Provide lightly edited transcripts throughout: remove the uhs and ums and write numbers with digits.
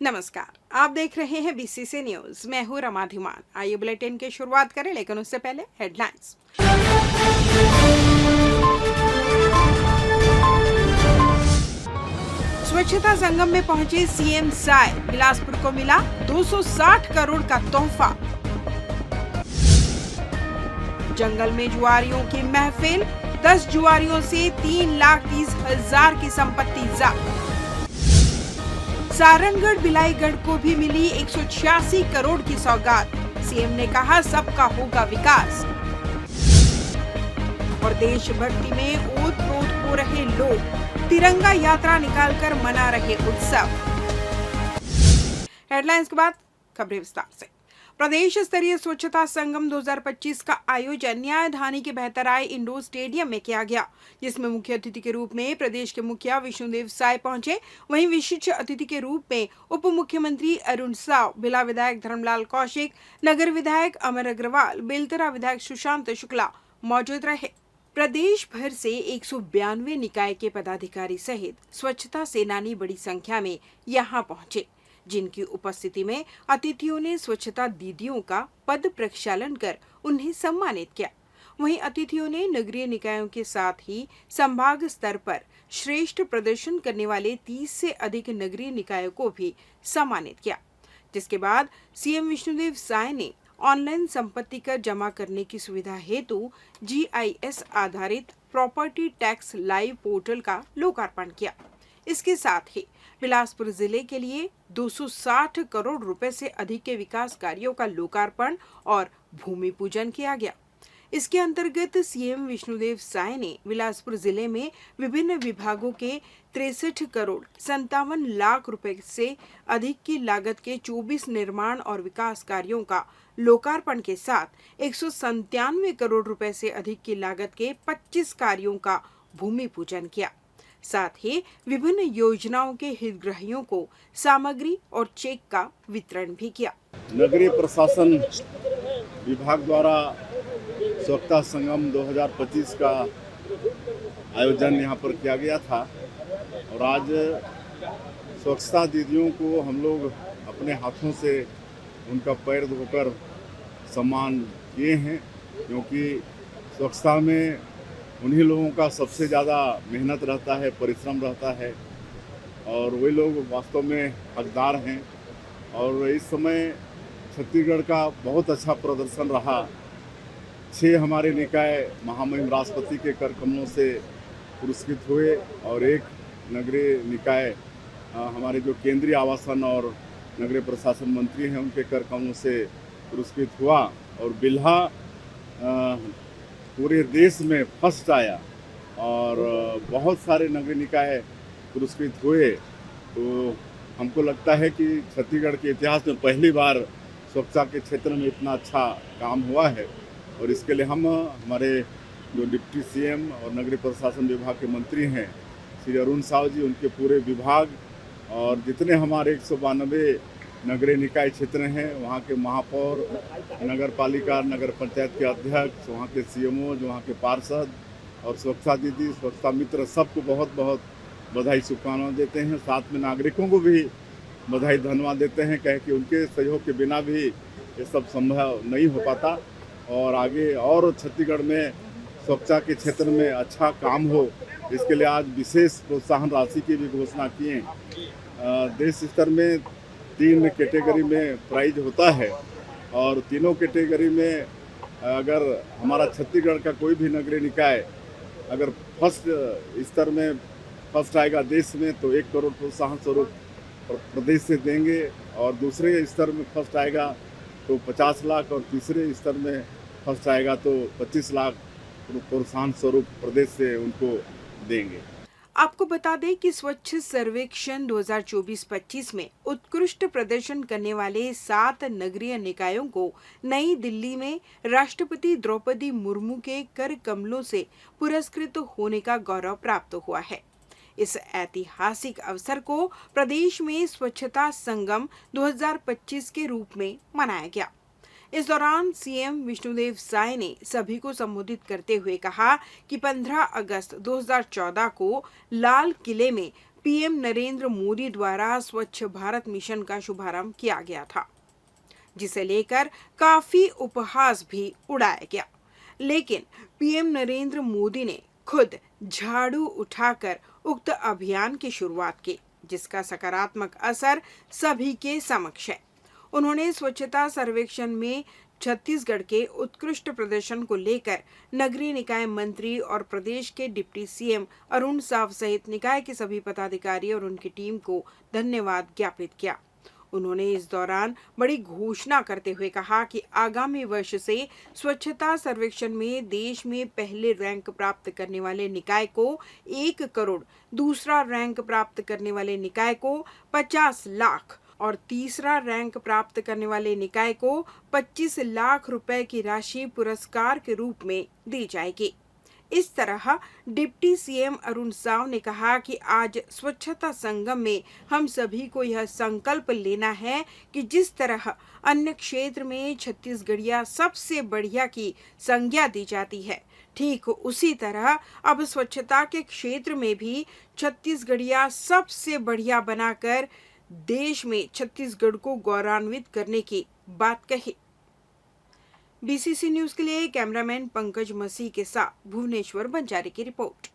नमस्कार, आप देख रहे हैं बीसीसी न्यूज। मैं हूं रमा धीमान। आइए बुलेटिन की शुरुआत करें, लेकिन उससे पहले हेडलाइंस। स्वच्छता संगम में पहुंचे सीएम साय, बिलासपुर को मिला 260 करोड़ का तोहफा। जंगल में जुआरियों की महफिल, 10 जुआरियों से 3,30,000 की संपत्ति जब्त। सारंगगढ़ बिलाईगढ़ को भी मिली 186 करोड़ की सौगात। सीएम ने कहा सबका होगा विकास। और देशभक्ति में ओत-प्रोत हो रहे लोग, तिरंगा यात्रा निकालकर मना रहे उत्सव। हेडलाइंस के बाद खबरें विस्तार से। प्रदेश स्तरीय स्वच्छता संगम 2025 का आयोजन न्यायधानी के बेहतराई इंडोर स्टेडियम में किया गया, जिसमें मुख्य अतिथि के रूप में प्रदेश के मुखिया विष्णुदेव साय पहुंचे। वहीं विशिष्ट अतिथि के रूप में उप मुख्यमंत्री अरुण साव, बिला विधायक धर्मलाल कौशिक, नगर विधायक अमर अग्रवाल, बेलतरा विधायक सुशांत शुक्ला मौजूद रहे। प्रदेश भर से 192 निकाय के पदाधिकारी सहित स्वच्छता सेनानी बड़ी संख्या में यहां पहुंचे, जिनकी उपस्थिति में अतिथियों ने स्वच्छता दीदियों का पद प्रक्षालन कर उन्हें सम्मानित किया। वहीं अतिथियों ने नगरीय निकायों के साथ ही संभाग स्तर पर श्रेष्ठ प्रदर्शन करने वाले 30 से अधिक नगरीय निकायों को भी सम्मानित किया। जिसके बाद सीएम विष्णुदेव साय ने ऑनलाइन संपत्ति कर जमा करने की सुविधा हेतु जीआईएस आधारित प्रॉपर्टी टैक्स लाइव पोर्टल का लोकार्पण किया। इसके साथ ही बिलासपुर जिले के लिए 260 करोड़ रुपए से अधिक के विकास कार्यों का लोकार्पण और भूमि पूजन किया गया। इसके अंतर्गत सीएम विष्णुदेव साय ने बिलासपुर जिले में विभिन्न विभागों के 63 करोड़ 57 लाख रुपए से अधिक की लागत के 24 निर्माण और विकास कार्यों का लोकार्पण के साथ 197 करोड़ रुपए से अधिक की लागत के 25 कार्यों का भूमि पूजन किया। साथ ही विभिन्न योजनाओं के हितग्राहियों को सामग्री और चेक का वितरण भी किया। नगरीय प्रशासन विभाग द्वारा स्वच्छता संगम 2025 का आयोजन यहाँ पर किया गया था और आज स्वच्छता दीदियों को हम लोग अपने हाथों से उनका पैर धोकर सम्मान किए हैं, क्योंकि स्वच्छता में उन्हीं लोगों का सबसे ज़्यादा मेहनत रहता है, परिश्रम रहता है और वे लोग वास्तव में हकदार हैं। और इस समय छत्तीसगढ़ का बहुत अच्छा प्रदर्शन रहा। 6 हमारे निकाय महामहिम राष्ट्रपति के कर कमलों से पुरस्कृत हुए और 1 नगरीय निकाय हमारे जो केंद्रीय आवासन और नगरीय प्रशासन मंत्री हैं उनके कर कमलों से पुरस्कृत हुआ और बिल्हा पूरे देश में फर्स्ट आया और बहुत सारे नगरीय निकाय पुरस्कृत हुए। तो हमको लगता है कि छत्तीसगढ़ के इतिहास में पहली बार स्वच्छता के क्षेत्र में इतना अच्छा काम हुआ है और इसके लिए हम हमारे जो डिप्टी सीएम और नगरीय प्रशासन विभाग के मंत्री हैं श्री अरुण साव जी, उनके पूरे विभाग और जितने हमारे 192 नगरीय निकाय क्षेत्र हैं वहाँ के महापौर, नगर पालिका, नगर पंचायत के अध्यक्ष, वहाँ के सीएमओ, वहाँ के पार्षद और स्वच्छता दीदी, स्वच्छता मित्र सबको बहुत बहुत बधाई शुभकामनाएं देते हैं। साथ में नागरिकों को भी बधाई धन्यवाद देते हैं, कहे कि उनके सहयोग के बिना भी ये सब संभव नहीं हो पाता और आगे और छत्तीसगढ़ में स्वच्छता के क्षेत्र में अच्छा काम हो, इसके लिए आज विशेष प्रोत्साहन राशि की भी घोषणा किए। देश स्तर में 3 कैटेगरी में प्राइज होता है और तीनों कैटेगरी में अगर हमारा छत्तीसगढ़ का कोई भी नगरीय निकाय अगर फर्स्ट स्तर में फर्स्ट आएगा देश में तो 1 करोड़ प्रोत्साहन स्वरूप प्रदेश से देंगे और दूसरे स्तर में फर्स्ट आएगा तो 50 लाख और तीसरे स्तर में फर्स्ट आएगा तो 25 लाख प्रोत्साहन स्वरूप प्रदेश से उनको देंगे। आपको बता दें कि स्वच्छ सर्वेक्षण 2024-25 में उत्कृष्ट प्रदर्शन करने वाले 7 नगरीय निकायों को नई दिल्ली में राष्ट्रपति द्रौपदी मुर्मू के कर कमलों से पुरस्कृत होने का गौरव प्राप्त हुआ है। इस ऐतिहासिक अवसर को प्रदेश में स्वच्छता संगम 2025 के रूप में मनाया गया। इस दौरान सीएम विष्णुदेव साय ने सभी को संबोधित करते हुए कहा कि 15 अगस्त 2014 को लाल किले में पीएम नरेंद्र मोदी द्वारा स्वच्छ भारत मिशन का शुभारंभ किया गया था, जिसे लेकर काफी उपहास भी उड़ाया गया। लेकिन पीएम नरेंद्र मोदी ने खुद झाड़ू उठाकर उक्त अभियान की शुरुआत की, जिसका सकारात्मक असर सभी के समक्ष है। उन्होंने स्वच्छता सर्वेक्षण में छत्तीसगढ़ के उत्कृष्ट प्रदर्शन को लेकर नगरीय निकाय मंत्री और प्रदेश के डिप्टी सीएम अरुण साव सहित निकाय के सभी पदाधिकारी और उनकी टीम को धन्यवाद ज्ञापित किया। उन्होंने इस दौरान बड़ी घोषणा करते हुए कहा कि आगामी वर्ष से स्वच्छता सर्वेक्षण में देश में पहले रैंक प्राप्त करने वाले निकाय को 1 करोड़, दूसरा रैंक प्राप्त करने वाले निकाय को 50 लाख और तीसरा रैंक प्राप्त करने वाले निकाय को 25 लाख रुपए की राशि पुरस्कार के रूप में दी जाएगी। इस तरह डिप्टी सीएम अरुण साव ने कहा कि आज स्वच्छता संगम में हम सभी को यह संकल्प लेना है कि जिस तरह अन्य क्षेत्र में छत्तीसगढ़िया सबसे बढ़िया की संज्ञा दी जाती है, ठीक उसी तरह अब स्वच्छता के क्षेत्र में भी छत्तीसगढ़िया सबसे बढ़िया बनाकर देश में छत्तीसगढ़ को गौरवान्वित करने की बात कही। बीसीसी न्यूज के लिए कैमरामैन पंकज मसीह के साथ भुवनेश्वर बंजारे की रिपोर्ट।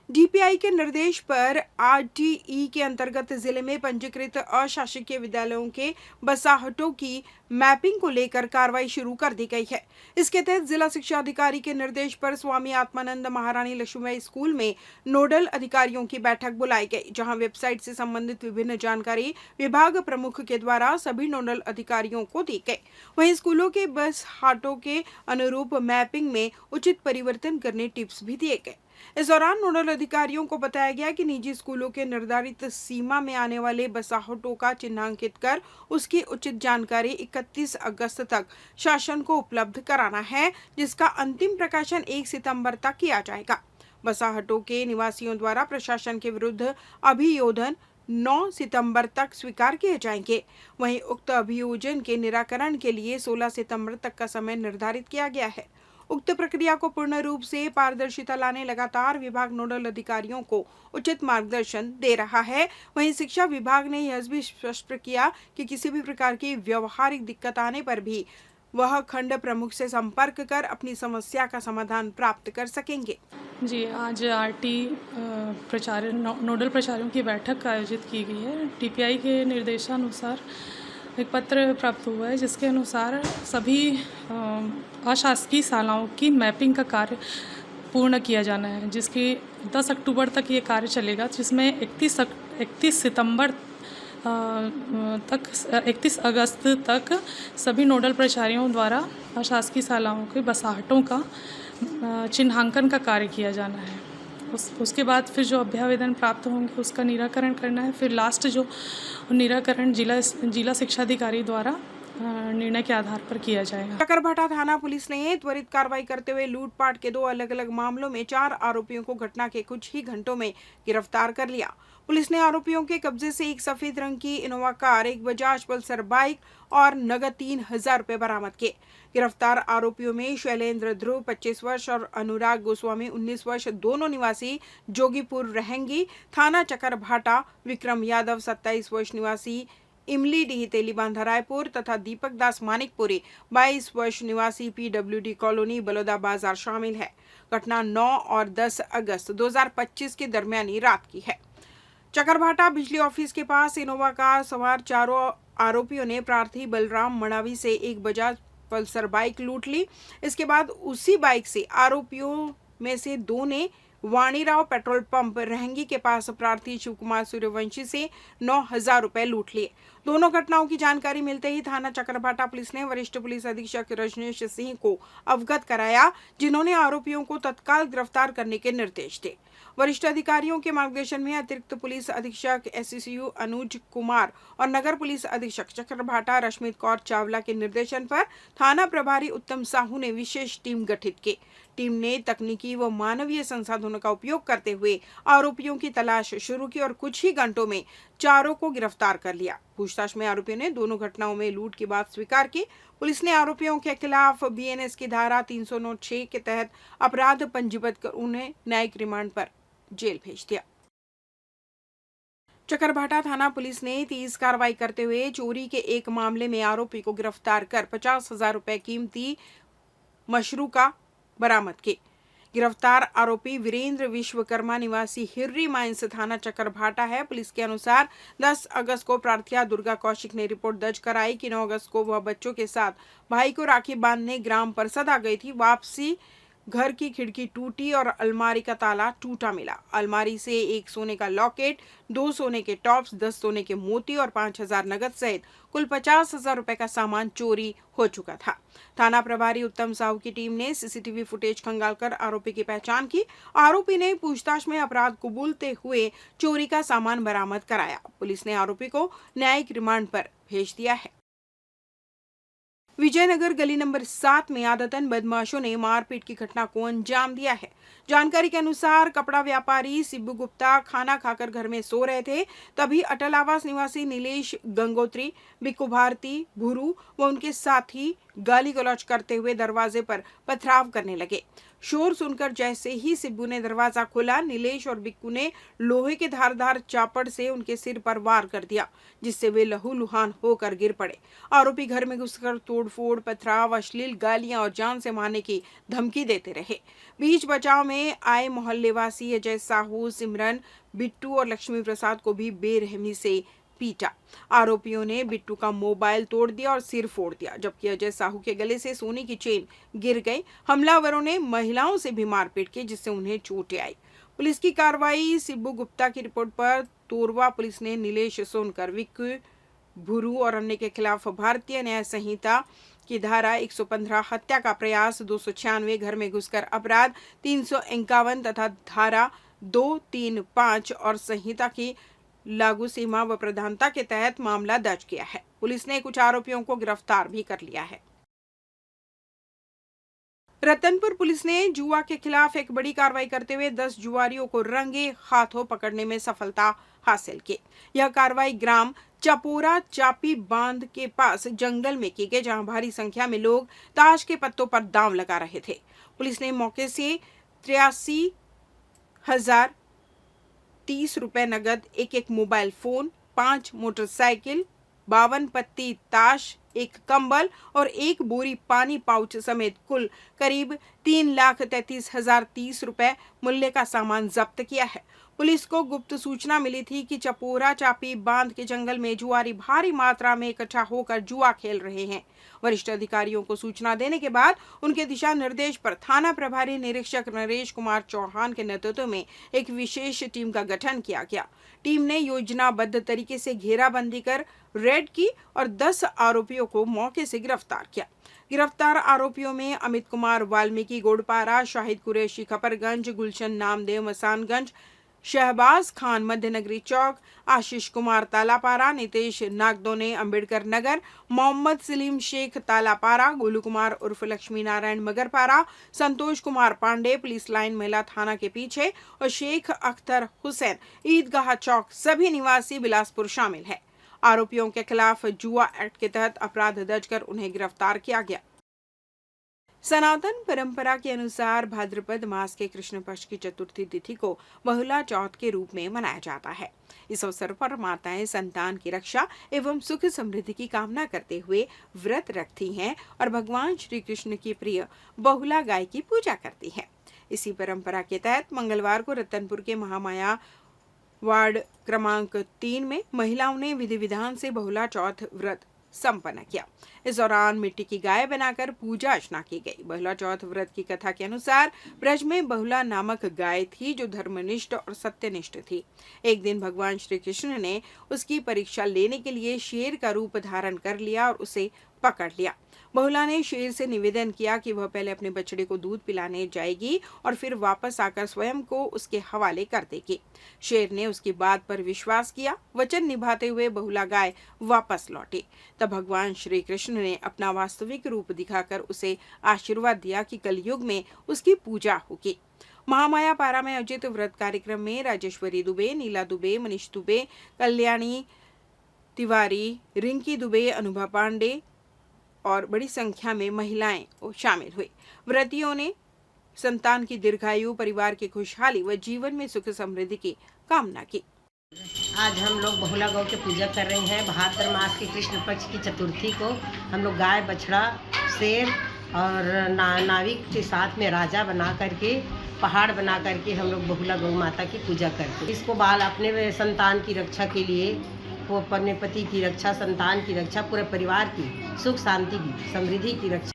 डीपीआई के निर्देश पर आरटीई के अंतर्गत जिले में पंजीकृत अशासकीय विद्यालयों के बसाहटों की मैपिंग को लेकर कार्रवाई शुरू कर दी गई है। इसके तहत जिला शिक्षा अधिकारी के निर्देश पर स्वामी आत्मानंद महारानी लक्ष्मीबाई स्कूल में नोडल अधिकारियों की बैठक बुलाई गई, जहां वेबसाइट से संबंधित विभिन्न जानकारी विभाग प्रमुख के द्वारा सभी नोडल अधिकारियों को दी गई। वहीं स्कूलों के बस हाटों के अनुरूप मैपिंग में उचित परिवर्तन करने टिप्स भी दिए गए। इस दौरान नोडल अधिकारियों को बताया गया कि निजी स्कूलों के निर्धारित सीमा में आने वाले बसाहटों का चिन्हांकित कर उसकी उचित जानकारी 31 अगस्त तक शासन को उपलब्ध कराना है, जिसका अंतिम प्रकाशन 1 सितंबर तक किया जाएगा। बसाहटों के निवासियों द्वारा प्रशासन के विरुद्ध अभियोजन 9 सितंबर तक स्वीकार किए जाएंगे। वहीं उक्त अभियोजन के निराकरण के लिए 16 सितंबर तक का समय निर्धारित किया गया है। उक्त प्रक्रिया को पूर्ण रूप से पारदर्शिता लाने लगातार विभाग नोडल अधिकारियों को उचित मार्गदर्शन दे रहा है। वहीं शिक्षा विभाग ने यह भी स्पष्ट किया कि किसी भी प्रकार की व्यवहारिक दिक्कत आने पर भी वह खंड प्रमुख से संपर्क कर अपनी समस्या का समाधान प्राप्त कर सकेंगे। जी, आज आरटी प्रचार्य नोडल प्रचार्यों की बैठक आयोजित की गई है। टीपीआई के निर्देशानुसार एक पत्र प्राप्त हुआ है, जिसके अनुसार सभी अशासकीय शालाओं की मैपिंग का कार्य पूर्ण किया जाना है, जिसकी 10 अक्टूबर तक ये कार्य चलेगा, जिसमें 31 सितंबर तक 31 अगस्त तक सभी नोडल प्राचार्यों द्वारा अशासकीय शालाओं के बसाहटों का चिन्हांकन का कार्य किया जाना है। उसके बाद फिर जो अभ्यावेदन प्राप्त होंगे उसका निराकरण करना है। फिर लास्ट जो निराकरण जिला शिक्षा अधिकारी द्वारा निर्णय के आधार पर किया जाएगा। चकरभाटा थाना पुलिस ने त्वरित कार्रवाई करते हुए लूटपाट के 2 अलग-अलग मामलों में 4 आरोपियों को घटना के कुछ ही घंटों में गिरफ्तार कर लिया। पुलिस ने आरोपियों के कब्जे से एक सफेद रंग की इनोवा कार, एक बजाज पल्सर बाइक और नगद 3000 रुपए बरामद किए। गिरफ्तार आरोपियों में शैलेंद्र ध्रुव 25 वर्ष और अनुराग गोस्वामी 19 वर्ष दोनों निवासी जोगीपुर रहेंगी थाना चकरभाटा, विक्रम यादव 27 वर्ष निवासी इमलीडीह तेलीबांधा रायपुर तथा दीपक दास मानिकपुरी 22 वर्ष निवासी पीडब्ल्यूडी कॉलोनी बलौदा बाजार शामिल है। घटना 9 और 10 अगस्त 2025 के दरमियानी रात की है। चकरभाटा बिजली ऑफिस के पास इनोवा कार सवार चारों आरोपियों ने प्रार्थी बलराम मड़ावी से एक बजाज पल्सर बाइक लूट ली। इसके बाद उसी बाइक से आरोपियों में से 2 ने वाणीराव पेट्रोल पंप रहंगी के पास प्रार्थी शिव कुमार सूर्यवंशी से 9000 रुपए लूट लिए। दोनों घटनाओं की जानकारी मिलते ही थाना चकरभाटा पुलिस ने वरिष्ठ पुलिस अधीक्षक रजनीश सिंह को अवगत कराया, जिन्होंने आरोपियों को तत्काल गिरफ्तार करने के निर्देश दिए। वरिष्ठ अधिकारियों के मार्गदर्शन में अतिरिक्त पुलिस अधीक्षक एससीयू अनुज कुमार और नगर पुलिस अधीक्षक चकरभाटा रश्मित कौर चावला के निर्देशन पर थाना प्रभारी उत्तम साहू ने विशेष टीम गठित की। टीम ने तकनीकी व मानवीय संसाधनों का उपयोग करते हुए आरोपियों की तलाश शुरू की और कुछ ही घंटों में चारों को गिरफ्तार कर लिया। पूछताछ में आरोपियों ने दोनों घटनाओं में लूट की बात स्वीकार की। पुलिस ने आरोपियों के खिलाफ बीएनएस की धारा 309(6) के तहत अपराध पंजीबद्ध कर उन्हें न्यायिक रिमांड पर जेल भेज दिया। चकरभाटा थाना पुलिस ने तेज कार्रवाई करते हुए चोरी के एक मामले में आरोपी को गिरफ्तार कर 50,000 रुपए कीमती मशरूका बरामद किए। गिरफ्तार आरोपी वीरेंद्र विश्वकर्मा निवासी हिर्री माइंस थाना चकरभाटा है। पुलिस के अनुसार 10 अगस्त को प्रार्थना दुर्गा कौशिक ने रिपोर्ट दर्ज कराई कि 9 अगस्त को वह बच्चों के साथ भाई को राखी बांधने ग्राम परिषद आ गई थी। वापसी घर की खिड़की टूटी और अलमारी का ताला टूटा मिला। अलमारी से एक सोने का लॉकेट, 2 सोने के टॉप्स, 10 सोने के मोती और 5,000 नगद सहित कुल 50,000 रुपए का सामान चोरी हो चुका था। थाना प्रभारी उत्तम साहू की टीम ने सीसीटीवी फुटेज खंगालकर आरोपी की पहचान की। आरोपी ने पूछताछ में अपराध कबूलते हुए चोरी का सामान बरामद कराया। पुलिस ने आरोपी को न्यायिक रिमांड पर भेज दिया है। विजयनगर गली नंबर 7 में आदतन बदमाशों ने मारपीट की घटना को अंजाम दिया है। जानकारी के अनुसार कपड़ा व्यापारी सिब्बू गुप्ता खाना खाकर घर में सो रहे थे, तभी अटल आवास निवासी नीलेश गंगोत्री, बिक्कू भारती, भूरू व उनके साथी गाली गलौज करते हुए दरवाजे पर पथराव करने लगे। शोर सुनकर जैसे ही सिब्बू ने दरवाजा खोला, नीलेश और बिक्कू ने लोहे के धारदार चापड़ से उनके सिर पर वार कर दिया, जिससे वे लहूलुहान होकर गिर पड़े। आरोपी घर में घुसकर तोड़फोड़, पथराव, अश्लील गालियां और जान से मारने की धमकी देते रहे। बीच बचाव में आए मोहल्लेवासी अजय साहू, सिमरन, बिट्टू और लक्ष्मी प्रसाद को भी बेरहमी से पीटा। आरोपियों ने बिट्टू का मोबाइल तोड़ दिया और सिर फोड़ दिया, जबकि अजय साहू के गले से सोने की चेन गिर गई। हमलावरों ने महिलाओं से भी मारपीट की, जिससे उन्हें चोटें आई। पुलिस की कार्रवाई। सिब्बू गुप्ता की रिपोर्ट पर तोरवा पुलिस ने नीलेश सोनकर, विक्की, भूरू और अन्य के खिलाफ भारतीय न्याय संहिता की धारा 115 हत्या का प्रयास, 296 घर में घुसकर अपराध, 351 तथा धारा 235 और संहिता की लागू सीमा व प्रधानता के तहत मामला दर्ज किया है। पुलिस ने कुछ आरोपियों को गिरफ्तार भी कर लिया है। रतनपुर पुलिस ने जुआ के खिलाफ एक बड़ी कार्रवाई करते हुए 10 जुआरियों को रंगे हाथों पकड़ने में सफलता हासिल की। यह कार्रवाई ग्राम चपोरा चापी बांध के पास जंगल में की गई, जहां भारी संख्या में लोग ताश के पत्तों पर दांव लगा रहे थे। पुलिस ने मौके से 83,030 रुपए नगद, एक मोबाइल फोन, 5 मोटरसाइकिल, 52 पत्ती ताश, 1 कंबल और 1 बोरी पानी पाउच समेत कुल करीब 3,33,030 रुपए मूल्य का सामान जब्त किया है। पुलिस को गुप्त सूचना मिली थी कि चपोरा चापी बांध के जंगल में जुआरी भारी मात्रा में इकट्ठा होकर जुआ खेल रहे हैं। वरिष्ठ अधिकारियों को सूचना देने के बाद उनके दिशा निर्देश पर थाना प्रभारी निरीक्षक नरेश कुमार चौहान के नेतृत्व में एक विशेष टीम का गठन किया गया। टीम ने योजनाबद्ध तरीके से घेराबंदी कर रेड की और 10 आरोपियों को मौके से गिरफ्तार किया। गिरफ्तार आरोपियों में अमित कुमार वाल्मीकि गोड़पारा, शाहिद कुरैशी खपरगंज, गुलशन नामदेव मसानगंज, शहबाज खान मध्यनगरी चौक, आशीष कुमार तालापारा, नितेश नागदोने अम्बेडकर नगर, मोहम्मद सलीम शेख तालापारा, गोलू कुमार उर्फ लक्ष्मी नारायण मगरपारा, संतोष कुमार पांडे पुलिस लाइन महिला थाना के पीछे और शेख अख्तर हुसैन ईदगाह चौक सभी निवासी बिलासपुर शामिल है। आरोपियों के खिलाफ जुआ एक्ट के तहत अपराध दर्ज कर उन्हें गिरफ्तार किया गया। सनातन परंपरा के अनुसार भाद्रपद मास के कृष्ण पक्ष की चतुर्थी तिथि को बहुला चौथ के रूप में मनाया जाता है। इस अवसर पर माताएं संतान की रक्षा एवं सुख समृद्धि की कामना करते हुए व्रत रखती हैं और भगवान श्री कृष्ण की प्रिय बहुला गाय की पूजा करती हैं। इसी परंपरा के तहत मंगलवार को रतनपुर के महामाया वार्ड क्रमांक 3 में महिलाओं ने विधि विधान से बहुला चौथ व्रत संपन्न किया। इस दौरान मिट्टी की गाय बनाकर पूजा अर्चना की गई। बहुला चौथ व्रत की कथा के अनुसार ब्रज में बहुला नामक गाय थी जो धर्मनिष्ठ और सत्यनिष्ठ थी। एक दिन भगवान श्री कृष्ण ने उसकी परीक्षा लेने के लिए शेर का रूप धारण कर लिया और उसे पकड़ लिया। बहुला ने शेर से निवेदन किया कि वह पहले अपने बछड़े को दूध पिलाने जाएगी और फिर वापस आकर स्वयं को उसके हवाले कर देगी। शेर ने उसकी बात पर विश्वास किया। वचन निभाते हुए बहुला गाय वापस लौटी। तब भगवान श्री कृष्ण ने अपना वास्तविक रूप दिखाकर उसे आशीर्वाद दिया कि कलयुग में उसकी पूजा होगी। महामाया पारा में आयोजित व्रत कार्यक्रम में राजेश्वरी दुबे, नीला दुबे, मनीष दुबे, कल्याणी तिवारी, रिंकी दुबे, अनुभा पांडे और बड़ी संख्या में महिलाएं शामिल हुई। व्रतियों ने संतान की दीर्घायु, परिवार की खुशहाली व जीवन में सुख समृद्धि की कामना की। आज हम लोग बहुला गौ की पूजा कर रहे हैं। भाद्र मास की कृष्ण पक्ष की चतुर्थी को हम लोग गाय, बछड़ा, शेर और नाविक के साथ में राजा बना करके, पहाड़ बना करके हम लोग बहुला गौ माता की पूजा करते हैं। इसको बाल अपने संतान की रक्षा के लिए, वो अपने पति की रक्षा, संतान की रक्षा, पूरे परिवार की सुख शांति की, समृद्धि की रक्षा।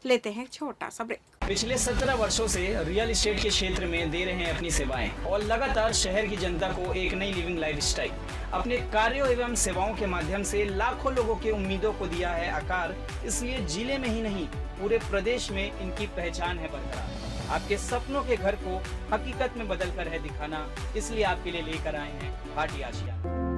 लेते हैं एक छोटा सा ब्रेक। पिछले 17 वर्षों से रियल एस्टेट के क्षेत्र में दे रहे हैं अपनी सेवाएं और लगातार शहर की जनता को एक नई लिविंग लाइफस्टाइल। अपने कार्यों एवं सेवाओं के माध्यम से लाखों लोगों की उम्मीदों को दिया है आकार। इसलिए जिले में ही नहीं, पूरे प्रदेश में इनकी पहचान है बरकरार। आपके सपनों के घर को हकीकत में बदल कर है दिखाना, इसलिए आपके लिए लेकर आए हैं भाटी आशिया।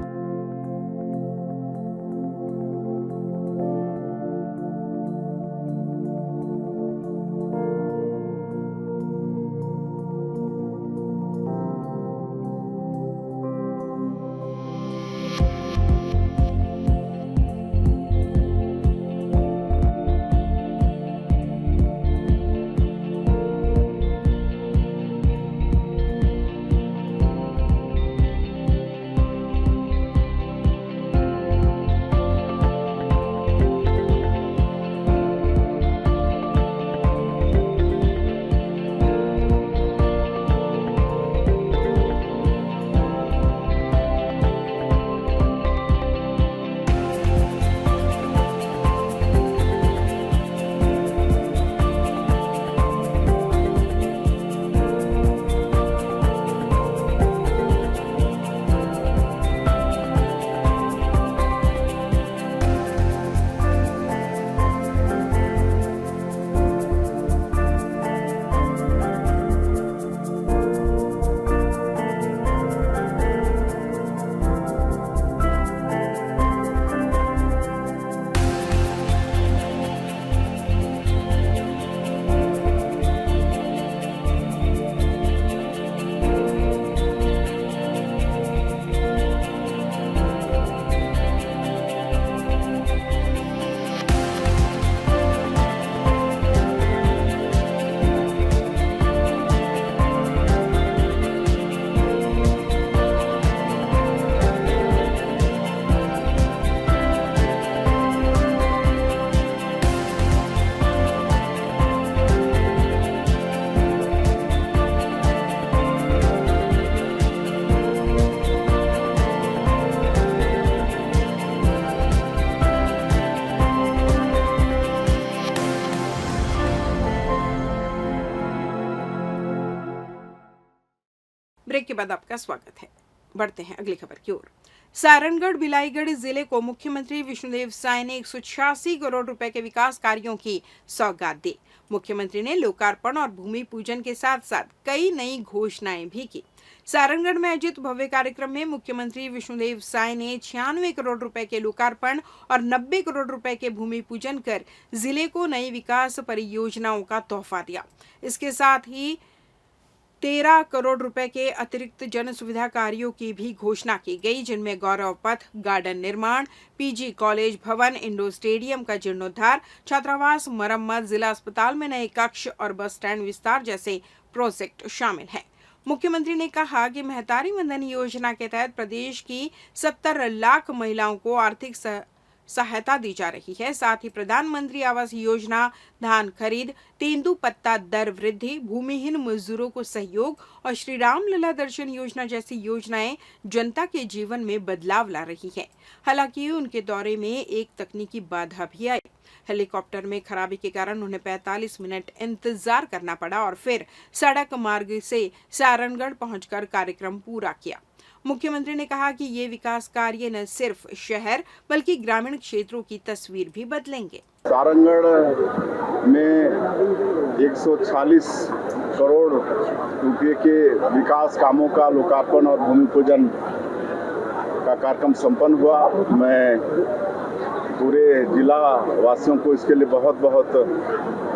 ब्रेक के बाद आपका स्वागत है। बढ़ते हैं अगली खबर की ओर। सारनगढ़ बिलाईगढ़ जिले को मुख्यमंत्री विष्णुदेव साय ने 186 करोड़ रुपए के विकास कार्यों की सौगात दी। मुख्यमंत्री ने लोकार्पण और भूमि पूजन के साथ साथ कई नई घोषणाएं भी की। सारनगढ़ में आयोजित भव्य कार्यक्रम में मुख्यमंत्री विष्णुदेव साय ने 96 करोड़ रुपए के लोकार्पण और 90 करोड़ रुपए के भूमि पूजन कर जिले को नई विकास परियोजनाओं का तोहफा दिया। इसके साथ ही 13 करोड़ रुपए के अतिरिक्त जन सुविधा कार्यों की भी घोषणा की गई, जिनमें गौरव पथ, गार्डन निर्माण, पीजी कॉलेज भवन, इंडोर स्टेडियम का जीर्णोद्धार, छात्रावास मरम्मत, जिला अस्पताल में नए कक्ष और बस स्टैंड विस्तार जैसे प्रोजेक्ट शामिल हैं। मुख्यमंत्री ने कहा कि महतारी वंदन योजना के तहत प्रदेश की 70 लाख महिलाओं को आर्थिक सहायता दी जा रही है। साथ ही प्रधानमंत्री आवास योजना, धान खरीद, तेंदुपत्ता दर वृद्धि, भूमिहीन मजदूरों को सहयोग और श्री राम लला दर्शन योजना जैसी योजनाएं जनता के जीवन में बदलाव ला रही हैं। हालांकि उनके दौरे में एक तकनीकी बाधा भी आई। हेलीकॉप्टर में खराबी के कारण उन्हें 45 मिनट इंतजार करना पड़ा और फिर सड़क मार्ग से सारनगढ़ पहुंचकर कार्यक्रम पूरा किया। मुख्यमंत्री ने कहा कि ये विकास कार्य न सिर्फ शहर बल्कि ग्रामीण क्षेत्रों की तस्वीर भी बदलेंगे। सारनगढ़ में 146 करोड़ रुपए के विकास कामों का लोकार्पण और भूमि पूजन का कार्यक्रम संपन्न हुआ। मैं पूरे जिला वासियों को इसके लिए बहुत बहुत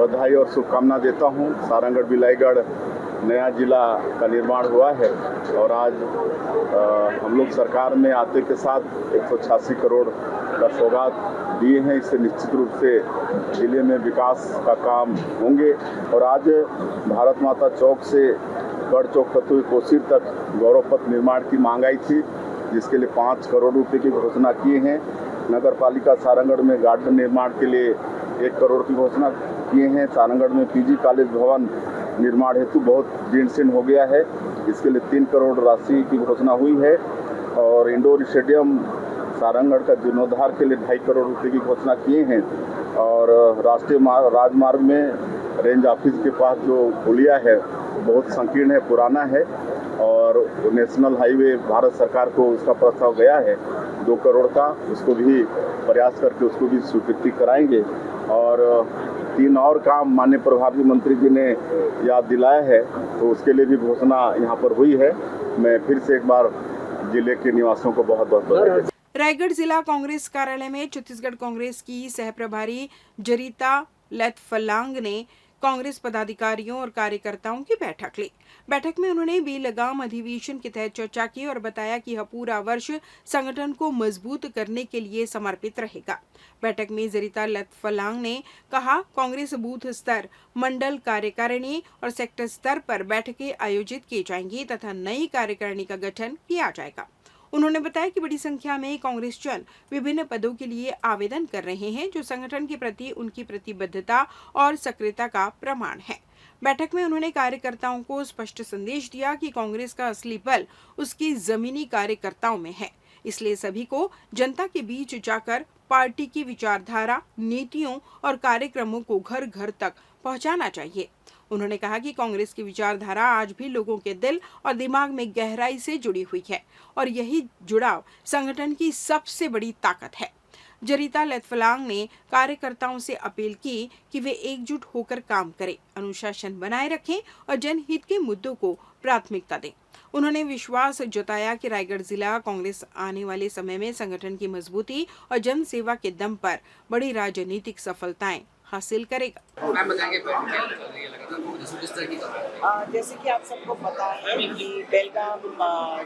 बधाई और शुभकामना देता हूं। सारनगढ़ बिलाईगढ़ नया जिला का निर्माण हुआ है और आज हम लोग सरकार में आते के साथ 186 करोड़ का सौगात दिए हैं। इससे निश्चित रूप से जिले में विकास का काम होंगे। और आज भारत माता चौक से गढ़ चौक होते हुए कोसीर तक गौरव पथ निर्माण की मांग आई थी जिसके लिए 5 करोड़ रुपए की घोषणा किए हैं। नगर पालिका सारंगढ़ में गार्डन निर्माण के लिए 1 करोड़ की घोषणा किए हैं। सारंगढ़ में पीजी कॉलेज भवन निर्माण हेतु बहुत जीर्ण हो गया है, इसके लिए 3 करोड़ राशि की घोषणा हुई है। और इंडोर स्टेडियम सारंगढ़ का जीर्णोद्धार के लिए 2.5 करोड़ रुपए की घोषणा किए हैं। और राष्ट्रीय राजमार्ग में रेंज ऑफिस के पास जो पुलिया है बहुत संकीर्ण है, पुराना है, और नेशनल हाईवे भारत सरकार को उसका प्रस्ताव गया है 2 करोड़ का, उसको भी प्रयास करके उसको भी स्वीकृति कराएंगे। और 3 और काम माननीय प्रभारी मंत्री जी ने याद दिलाया है, तो उसके लिए भी घोषणा यहाँ पर हुई है। मैं फिर से एक बार जिले के निवासियों को बहुत बहुत बधाई। रायगढ़ जिला कांग्रेस कार्यालय में छत्तीसगढ़ कांग्रेस की सहप्रभारी जरीता लेथफलांग ने कांग्रेस पदाधिकारियों और कार्यकर्ताओं की बैठक ली। बैठक में उन्होंने बेलगाम अधिवेशन के तहत चर्चा की और बताया कि यह पूरा वर्ष संगठन को मजबूत करने के लिए समर्पित रहेगा। बैठक में जरीता लेथफलांग ने कहा, कांग्रेस बूथ स्तर, मंडल कार्यकारिणी और सेक्टर स्तर पर बैठकें आयोजित की जाएंगी तथा नई कार्यकारिणी का गठन किया जाएगा। उन्होंने बताया कि बड़ी संख्या में कांग्रेस जन विभिन्न पदों के लिए आवेदन कर रहे हैं, जो संगठन के प्रति उनकी प्रतिबद्धता और सक्रियता का प्रमाण है। बैठक में उन्होंने कार्यकर्ताओं को स्पष्ट संदेश दिया कि कांग्रेस का असली बल उसकी जमीनी कार्यकर्ताओं में है, इसलिए सभी को जनता के बीच जाकर पार्टी की विचारधारा, नीतियों और कार्यक्रमों को घर घर तक पहुंचाना चाहिए। उन्होंने कहा कि कांग्रेस की विचारधारा आज भी लोगों के दिल और दिमाग में गहराई से जुड़ी हुई है और यही जुड़ाव संगठन की सबसे बड़ी ताकत है। जरीता लेथफलांग ने कार्यकर्ताओं से अपील की कि वे एकजुट होकर काम करें, अनुशासन बनाए रखें और जनहित के मुद्दों को प्राथमिकता दें। उन्होंने विश्वास जताया कि रायगढ़ जिला कांग्रेस आने वाले समय में संगठन की मजबूती और जन सेवा के दम पर बड़ी राजनीतिक सफलताएं हासिल करेगा। जैसे कि आप सबको पता है कि बेलगाम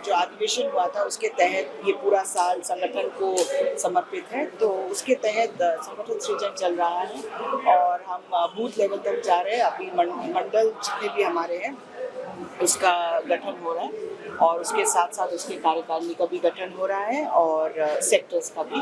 जो अधिवेशन हुआ था उसके तहत ये पूरा साल संगठन को समर्पित है, तो उसके तहत संगठन सृजन चल रहा है और हम बूथ लेवल तक जा रहे हैं। अभी मंडल जितने भी हमारे हैं उसका गठन हो रहा है और उसके साथ साथ उसके कार्यकारिणी का भी गठन हो रहा है और सेक्टर्स का भी,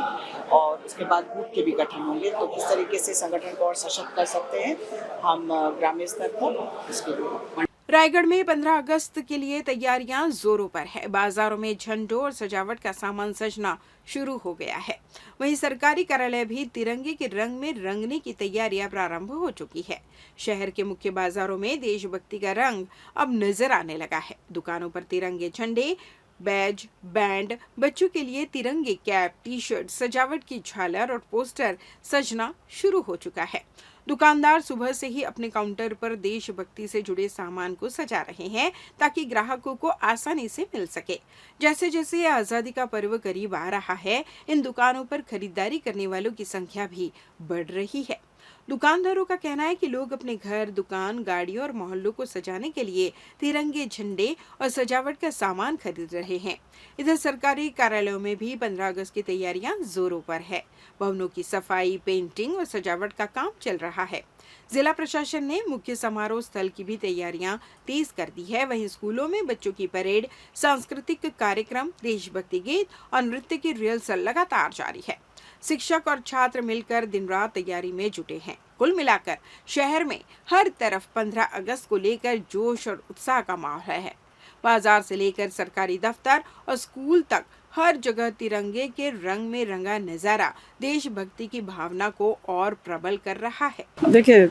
और उसके बाद बूथ के भी गठन होंगे। तो किस तरीके से संगठन को और सशक्त कर सकते हैं हम ग्रामीण स्तर पर, इसके लिए रायगढ़ में 15 अगस्त के लिए तैयारियां जोरों पर है। बाजारों में झंडों और सजावट का सामान सजना शुरू हो गया है। वहीं सरकारी कार्यालय भी तिरंगे के रंग में रंगने की तैयारियां प्रारंभ हो चुकी है। शहर के मुख्य बाजारों में देशभक्ति का रंग अब नजर आने लगा है। दुकानों पर तिरंगे झंडे, बैज, बैंड, बच्चों के लिए तिरंगे कैप, टी शर्ट, सजावट की झालर और पोस्टर सजना शुरू हो चुका है। दुकानदार सुबह से ही अपने काउंटर पर देशभक्ति से जुड़े सामान को सजा रहे हैं ताकि ग्राहकों को आसानी से मिल सके। जैसे जैसे आजादी का पर्व करीब आ रहा है, इन दुकानों पर खरीदारी करने वालों की संख्या भी बढ़ रही है। दुकानदारों का कहना है कि लोग अपने घर, दुकान, गाड़ियों और मोहल्लों को सजाने के लिए तिरंगे झंडे और सजावट का सामान खरीद रहे हैं। इधर सरकारी कार्यालयों में भी 15 अगस्त की तैयारियां जोरों पर है। भवनों की सफाई, पेंटिंग और सजावट का काम चल रहा है। जिला प्रशासन ने मुख्य समारोह स्थल की भी तैयारियां तेज कर दी है। वहीं स्कूलों में बच्चों की परेड, सांस्कृतिक कार्यक्रम, देशभक्ति गीत और नृत्य की रिहर्सल लगातार जारी है। शिक्षक और छात्र मिलकर दिन रात तैयारी में जुटे हैं। कुल मिलाकर शहर में हर तरफ 15 अगस्त को लेकर जोश और उत्साह का माहौल है। बाजार से लेकर सरकारी दफ्तर और स्कूल तक हर जगह तिरंगे के रंग में रंगा नजारा देशभक्ति की भावना को और प्रबल कर रहा है। देखिए,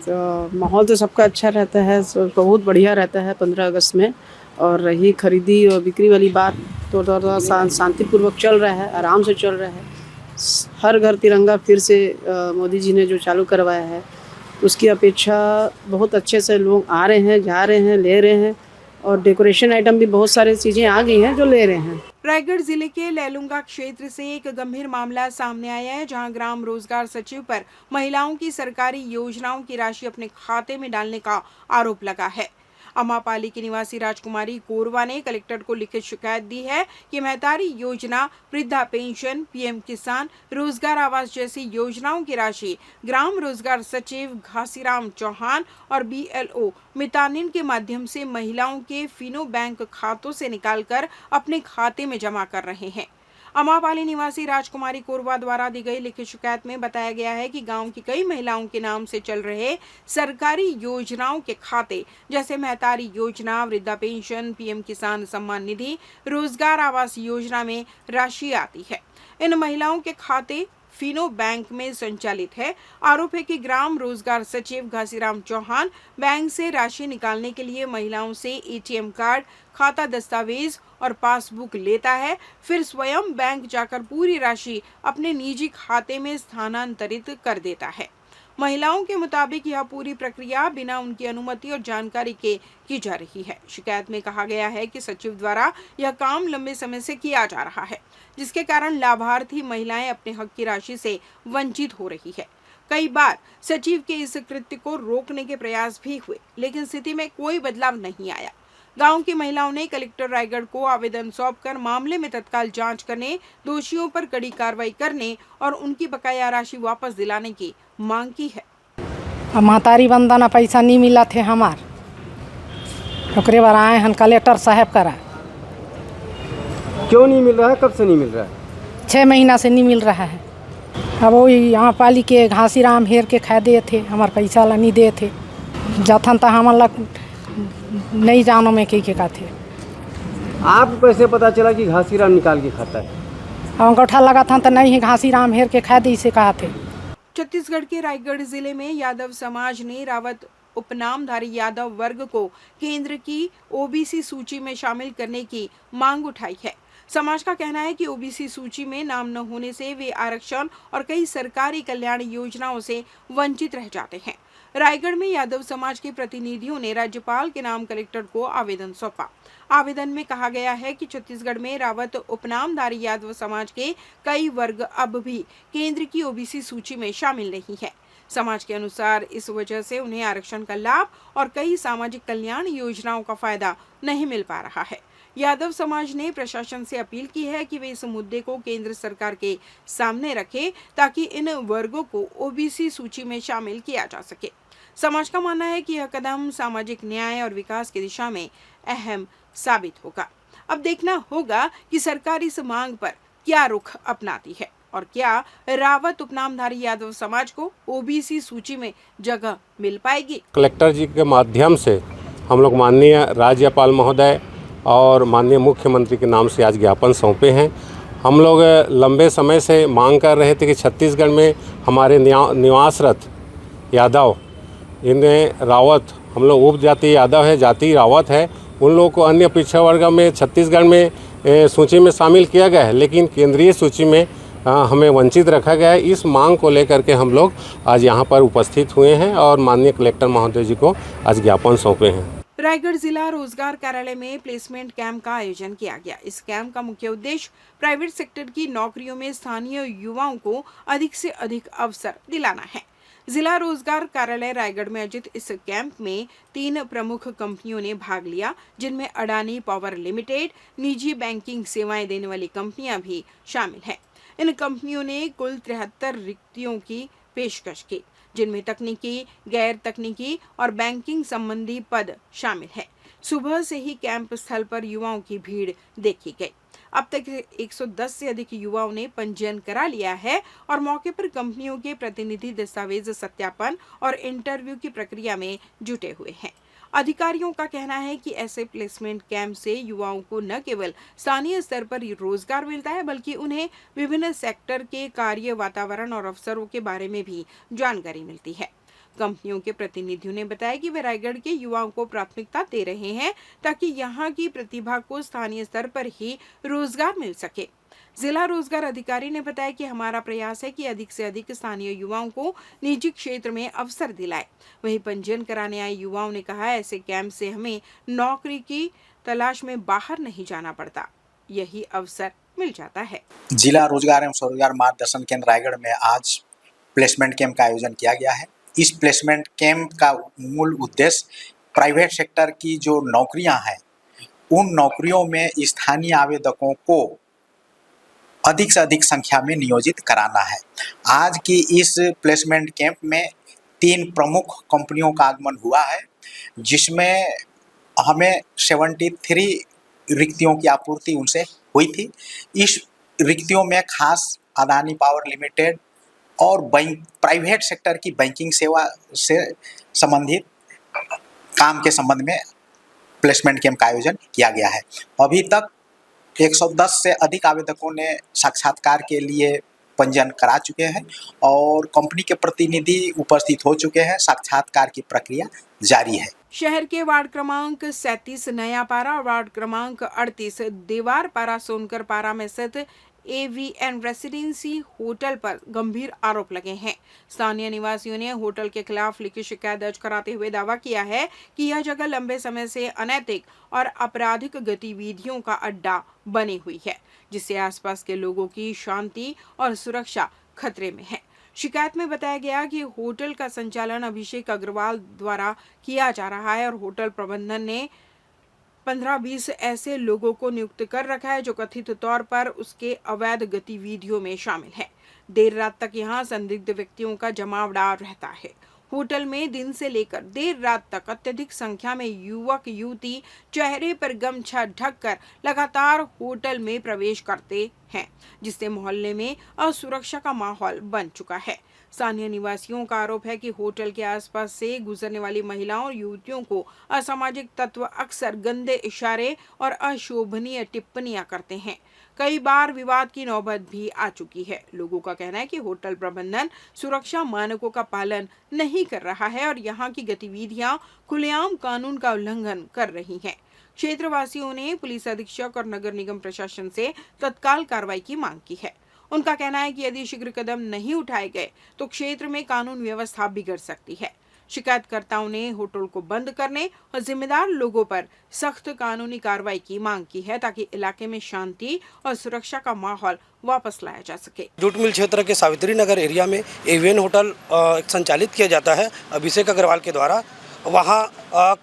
माहौल तो सबका अच्छा रहता है, बहुत बढ़िया रहता है 15 अगस्त में। और रही खरीदी और बिक्री वाली बात, तो थोड़ा शांतिपूर्वक चल रहा है, आराम से चल रहा है। हर घर तिरंगा फिर से मोदी जी ने जो चालू करवाया है, उसकी अपेक्षा बहुत अच्छे से लोग आ रहे हैं, जा रहे हैं, ले रहे हैं और डेकोरेशन आइटम भी बहुत सारी चीज़ें आ गई हैं जो ले रहे हैं। रायगढ़ जिले के लैलूंगा क्षेत्र से एक गंभीर मामला सामने आया है, जहां ग्राम रोजगार सचिव पर महिलाओं की सरकारी योजनाओं की राशि अपने खाते में डालने का आरोप लगा है। अमापाली की निवासी राजकुमारी कोरवा ने कलेक्टर को लिखित शिकायत दी है कि महतारी योजना, वृद्धा पेंशन, पीएम किसान, रोजगार आवास जैसी योजनाओं की राशि ग्राम रोजगार सचिव घासीराम चौहान और BLO मितानिन के माध्यम से महिलाओं के फिनो बैंक खातों से निकालकर अपने खाते में जमा कर रहे हैं। अमापाली निवासी राजकुमारी कोरबा द्वारा दी गई लिखित शिकायत में बताया गया है कि गांव की कई महिलाओं के नाम से चल रहे सरकारी योजनाओं के खाते जैसे महतारी योजना, वृद्धा पेंशन, पीएम किसान सम्मान निधि, रोजगार आवास योजना में राशि आती है। इन महिलाओं के खाते फिनो बैंक में संचालित है। आरोप है कि ग्राम रोजगार सचिव घासीराम चौहान बैंक से राशि निकालने के लिए महिलाओं से एटीएम कार्ड, खाता दस्तावेज और पासबुक लेता है, फिर स्वयं बैंक जाकर पूरी राशि अपने निजी खाते में स्थानांतरित कर देता है। महिलाओं के मुताबिक यह पूरी प्रक्रिया बिना उनकी अनुमति और जानकारी के की जा रही है। शिकायत में कहा गया है कि सचिव द्वारा यह काम लंबे समय से किया जा रहा है, जिसके कारण लाभार्थी महिलाएं अपने हक की राशि से वंचित हो रही है। कई बार सचिव के इस कृत्य को रोकने के प्रयास भी हुए, लेकिन स्थिति में कोई बदलाव नहीं आया। गांव की महिलाओं ने कलेक्टर रायगढ़ को आवेदन सौंपकर मामले में तत्काल जांच करने, दोषियों पर कड़ी कार्रवाई करने और उनकी बकाया राशि वापस दिलाने की मांग की है। अब महतारी बंदना पैसा नहीं मिला थे हमार, ओकरे बार आए हन कलेक्टर साहब करा। क्यों नहीं मिल रहा है? कब से नहीं मिल रहा है? 6 महीना से नहीं मिल रहा है। अब वो यहाँ पाली के घासीराम हेर के खा दिए थे, हमार पैसा ला नहीं दिए थे। जथन तो हमार लग नहीं जानो में के का थे। आपको कैसे पता चला कि घासीराम निकाल के खाता है? अब अंगूठा लगा था तो नहीं, घासीराम हेर के खा दी से कहा थे। छत्तीसगढ़ के रायगढ़ जिले में यादव समाज ने रावत उपनामधारी यादव वर्ग को केंद्र की ओबीसी सूची में शामिल करने की मांग उठाई है। समाज का कहना है कि ओबीसी सूची में नाम न होने से वे आरक्षण और कई सरकारी कल्याण योजनाओं से वंचित रह जाते हैं। रायगढ़ में यादव समाज के प्रतिनिधियों ने राज्यपाल के नाम कलेक्टर को आवेदन सौंपा। आवेदन में कहा गया है कि छत्तीसगढ़ में रावत उपनामधारी यादव समाज के कई वर्ग अब भी केंद्र की ओबीसी सूची में शामिल नहीं है। समाज के अनुसार इस वजह से उन्हें आरक्षण का लाभ और कई सामाजिक कल्याण योजनाओं का फायदा नहीं मिल पा रहा है। यादव समाज ने प्रशासन से अपील की है कि वे इस मुद्दे को केंद्र सरकार के सामने रखें ताकि इन वर्गों को ओबीसी सूची में शामिल किया जा सके। समाज का मानना है कि यह कदम सामाजिक न्याय और विकास की दिशा में अहम साबित होगा। अब देखना होगा कि सरकार इस मांग पर क्या रुख अपनाती है और क्या रावत उपनामधारी यादव समाज को ओबीसी सूची में जगह मिल पाएगी। कलेक्टर जी के माध्यम से हम लोग माननीय राज्यपाल महोदय और माननीय मुख्यमंत्री के नाम से आज ज्ञापन सौंपे हैं। हम लोग लंबे समय से मांग कर रहे थे कि छत्तीसगढ़ में हमारे निवासरत यादव, इन्हें रावत, हम लोग उपजाति यादव है, जाति रावत है, उन लोगों को अन्य पिछड़ा वर्ग में छत्तीसगढ़ में सूची में शामिल किया गया है, लेकिन केंद्रीय सूची में हमें वंचित रखा गया है। इस मांग को लेकर के हम लोग आज यहाँ पर उपस्थित हुए हैं और माननीय कलेक्टर महोदय जी को आज ज्ञापन सौंपे हैं। रायगढ़ जिला रोजगार कार्यालय में प्लेसमेंट कैंप का आयोजन किया गया। इस कैंप का मुख्य उद्देश्य प्राइवेट सेक्टर की नौकरियों में स्थानीय युवाओं को अधिक से अधिक अवसर दिलाना है। जिला रोजगार कार्यालय रायगढ़ में आयोजित इस कैंप में 3 प्रमुख कंपनियों ने भाग लिया, जिनमें अडानी पावर लिमिटेड, निजी बैंकिंग सेवाएं देने वाली कंपनियां भी शामिल हैं। इन कंपनियों ने कुल 73 रिक्तियों की पेशकश की, जिनमें तकनीकी, गैर तकनीकी और बैंकिंग संबंधी पद शामिल है। सुबह से ही कैंप स्थल पर युवाओं की भीड़ देखी गई। अब तक 110 से अधिक युवाओं ने पंजीयन करा लिया है और मौके पर कंपनियों के प्रतिनिधि दस्तावेज सत्यापन और इंटरव्यू की प्रक्रिया में जुटे हुए हैं। अधिकारियों का कहना है कि ऐसे प्लेसमेंट कैंप से युवाओं को न केवल स्थानीय स्तर पर रोजगार मिलता है, बल्कि उन्हें विभिन्न सेक्टर के कार्य वातावरण और अवसरों के बारे में भी जानकारी मिलती है। कंपनियों के प्रतिनिधियों ने बताया कि वे रायगढ़ के युवाओं को प्राथमिकता दे रहे हैं ताकि यहां की प्रतिभा को स्थानीय स्तर पर ही रोजगार मिल सके। जिला रोजगार अधिकारी ने बताया कि हमारा प्रयास है कि अधिक से अधिक स्थानीय युवाओं को निजी क्षेत्र में अवसर दिलाए। वहीं पंजीयन कराने आए युवाओं ने कहा, ऐसे कैंप से हमें नौकरी की तलाश में बाहर नहीं जाना पड़ता, यही अवसर मिल जाता है। जिला रोजगार एवं स्वरोजगार मार्गदर्शन केंद्र रायगढ़ में आज प्लेसमेंट कैंप का आयोजन किया गया है। इस प्लेसमेंट कैंप का मूल उद्देश्य प्राइवेट सेक्टर की जो नौकरियां हैं, उन नौकरियों में स्थानीय आवेदकों को अधिक से अधिक संख्या में नियोजित कराना है। आज की इस प्लेसमेंट कैंप में 3 प्रमुख कंपनियों का आगमन हुआ है, जिसमें हमें 73 रिक्तियों की आपूर्ति उनसे हुई थी। इस रिक्तियों में खास अदानी पावर लिमिटेड और बैंक प्राइवेट सेक्टर की बैंकिंग सेवा से संबंधित काम के संबंध में प्लेसमेंट कैंप का आयोजन किया गया है। अभी तक 110 से अधिक आवेदकों ने साक्षात्कार के लिए पंजीयन करा चुके हैं और कंपनी के प्रतिनिधि उपस्थित हो चुके हैं। साक्षात्कार की प्रक्रिया जारी है। शहर के वार्ड क्रमांक 37 नया पारा और वार्ड क्रमांक 38 देवार पारा सोनकर पारा में स्थित AVN रेसिडेंसी होटल पर गंभीर आरोप लगे हैं। स्थानीय निवासियों ने होटल के खिलाफ लिखित शिकायत दर्ज कराते हुए दावा किया है कि यह जगह लंबे समय से अनैतिक और आपराधिक गतिविधियों का अड्डा बनी हुई है, जिससे आसपास के लोगों की शांति और सुरक्षा खतरे में है। शिकायत में बताया गया कि होटल का संचालन अभिषेक अग्रवाल द्वारा किया जा रहा है और होटल प्रबंधन ने 15-20 ऐसे लोगों को नियुक्त कर रखा है जो कथित तौर पर उसके अवैध गतिविधियों में शामिल है। देर रात तक यहां संदिग्ध व्यक्तियों का जमावड़ा रहता है। होटल में दिन से लेकर देर रात तक अत्यधिक संख्या में युवक युवती चेहरे पर गमछा ढककर लगातार होटल में प्रवेश करते हैं, जिससे मोहल्ले में असुरक्षा का माहौल बन चुका है। स्थानीय निवासियों का आरोप है कि होटल के आसपास से गुजरने वाली महिलाओं और युवतियों को असामाजिक तत्व अक्सर गंदे इशारे और अशोभनीय टिप्पणियां करते हैं। कई बार विवाद की नौबत भी आ चुकी है। लोगों का कहना है कि होटल प्रबंधन सुरक्षा मानकों का पालन नहीं कर रहा है और यहाँ की गतिविधियां खुलेआम कानून का उल्लंघन कर रही हैं। क्षेत्रवासियों ने पुलिस अधीक्षक और नगर निगम प्रशासन से तत्काल कार्रवाई की मांग की है। उनका कहना है कि यदि शीघ्र कदम नहीं उठाए गए तो क्षेत्र में कानून व्यवस्था बिगड़ सकती है। शिकायतकर्ताओं ने होटल को बंद करने और जिम्मेदार लोगों पर सख्त कानूनी कार्रवाई की मांग की है ताकि इलाके में शांति और सुरक्षा का माहौल वापस लाया जा सके। जूट मिल क्षेत्र के सावित्री नगर एरिया में AVN होटल संचालित किया जाता है अभिषेक अग्रवाल के द्वारा। वहाँ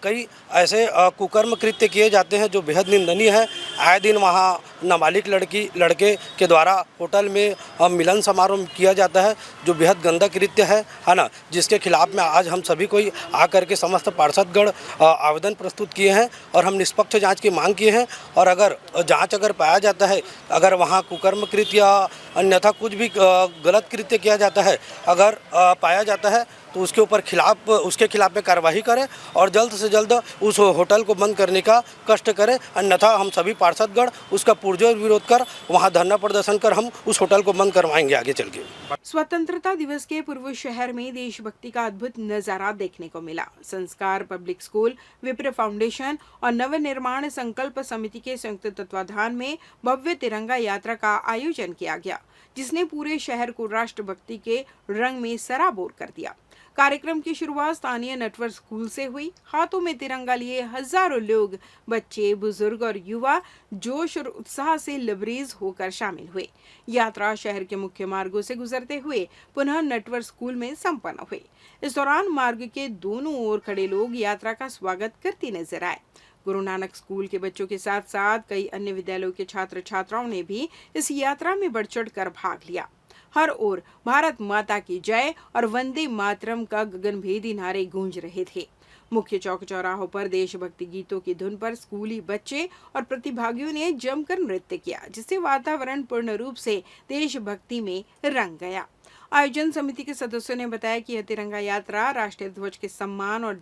कई ऐसे कुकर्म कृत्य किए जाते हैं जो बेहद निंदनीय है। आए दिन वहाँ नाबालिग लड़के के द्वारा होटल में मिलन समारोह किया जाता है जो बेहद गंदा कृत्य है ना, जिसके खिलाफ में आज हम सभी कोई आकर के समस्त पार्षदगण आवेदन प्रस्तुत किए हैं और हम निष्पक्ष जांच की मांग किए हैं। और अगर जांच पाया जाता है, अगर वहाँ कुकर्म कृत्य या अन्यथा कुछ भी गलत कृत्य किया जाता है, अगर पाया जाता है तो उसके खिलाफ में कार्रवाई करें और जल्द से जल्द उस होटल को बंद करने का कष्ट करें। अन्यथा हम सभी पार्षदगण उसका पुरजोर विरोध कर वहां धरना प्रदर्शन कर हम उस होटल को बंद करवाएंगे आगे चल के। स्वतंत्रता दिवस के पूर्व शहर में देशभक्ति का अद्भुत नजारा देखने को मिला। संस्कार पब्लिक स्कूल, विप्र फाउंडेशन और नव निर्माण संकल्प समिति के संयुक्त तत्वाधान में भव्य तिरंगा यात्रा का आयोजन किया गया, जिसने पूरे शहर को राष्ट्रभक्ति के रंग में सराबोर कर दिया। कार्यक्रम की शुरुआत स्थानीय नटवर स्कूल से हुई। हाथों में तिरंगा लिए हजारों लोग, बच्चे, बुजुर्ग और युवा जोश और उत्साह से लबरेज होकर शामिल हुए। यात्रा शहर के मुख्य मार्गों से गुजरते हुए पुनः नटवर स्कूल में संपन्न हुई। इस दौरान मार्ग के दोनों ओर खड़े लोग यात्रा का स्वागत करते नजर आए। गुरु नानक स्कूल के बच्चों के साथ साथ कई अन्य विद्यालयों के छात्र छात्राओं ने भी इस यात्रा में बढ़ चढ़ कर भाग लिया। हर ओर भारत माता की जय और वंदे मातरम का गगनभेदी नारे गूंज रहे थे। मुख्य चौक चौराहों पर देशभक्ति गीतों की धुन पर स्कूली बच्चे और प्रतिभागियों ने जमकर नृत्य किया, जिससे वातावरण पूर्ण रूप से देशभक्ति में रंग गया। आयोजन समिति के सदस्यों ने बताया कि यह तिरंगा यात्रा राष्ट्रीय ध्वज के सम्मान और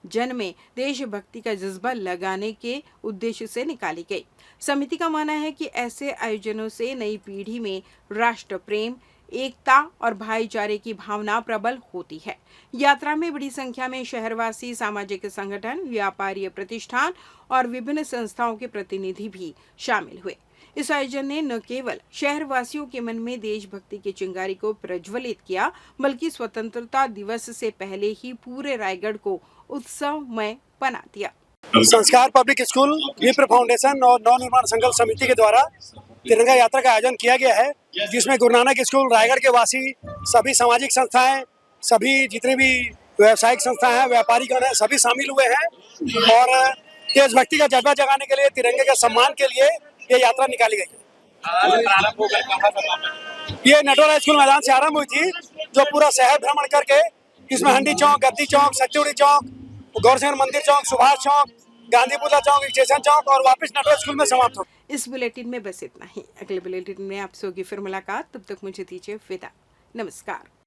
जन में देशभक्ति का जज्बा लगाने के उद्देश्य से निकाली गई। समिति का मानना है कि ऐसे आयोजनों से नई पीढ़ी में राष्ट्र प्रेम, एकता और भाईचारे की भावना प्रबल होती है। यात्रा में बड़ी संख्या में शहरवासी, सामाजिक संगठन, व्यापारी प्रतिष्ठान और विभिन्न संस्थाओं के प्रतिनिधि भी शामिल हुए। इस आयोजन ने न केवल शहरवासियों के मन में देशभक्ति की चिंगारी को प्रज्वलित किया, बल्कि स्वतंत्रता दिवस से पहले ही पूरे रायगढ़ को उत्सवमय बना दिया। संस्कार पब्लिक स्कूल, विप्र फाउंडेशन और नव निर्माण संकल्प समिति के द्वारा तिरंगा यात्रा का आयोजन किया गया है, जिसमें गुरु नानक स्कूल रायगढ़ के वासी, सभी सामाजिक संस्थाएं, सभी जितने भी व्यावसायिक संस्थाएं हैं, व्यापारीगण हैं, सभी शामिल हुए हैं और देशभक्ति का जज्बा जगाने के लिए, तिरंगे के सम्मान के लिए ये यात्रा निकाली गई है। ये नटवर स्कूल मैदान से आरंभ हुई थी, जो पूरा शहर भ्रमण करके इसमें हंडी चौक, गद्दी चौक, सत्युड़ी चौक, गौरसिंह मंदिर चौक, सुभाष चौक गांधी पुतला चौक, स्टेशन चौक और वापस नटवर स्कूल में समाप्त हो। इस बुलेटिन में बस इतना ही। अगले बुलेटिन में आपसे होगी फिर मुलाकात, तब तक मुझे दीजिए विदा। नमस्कार।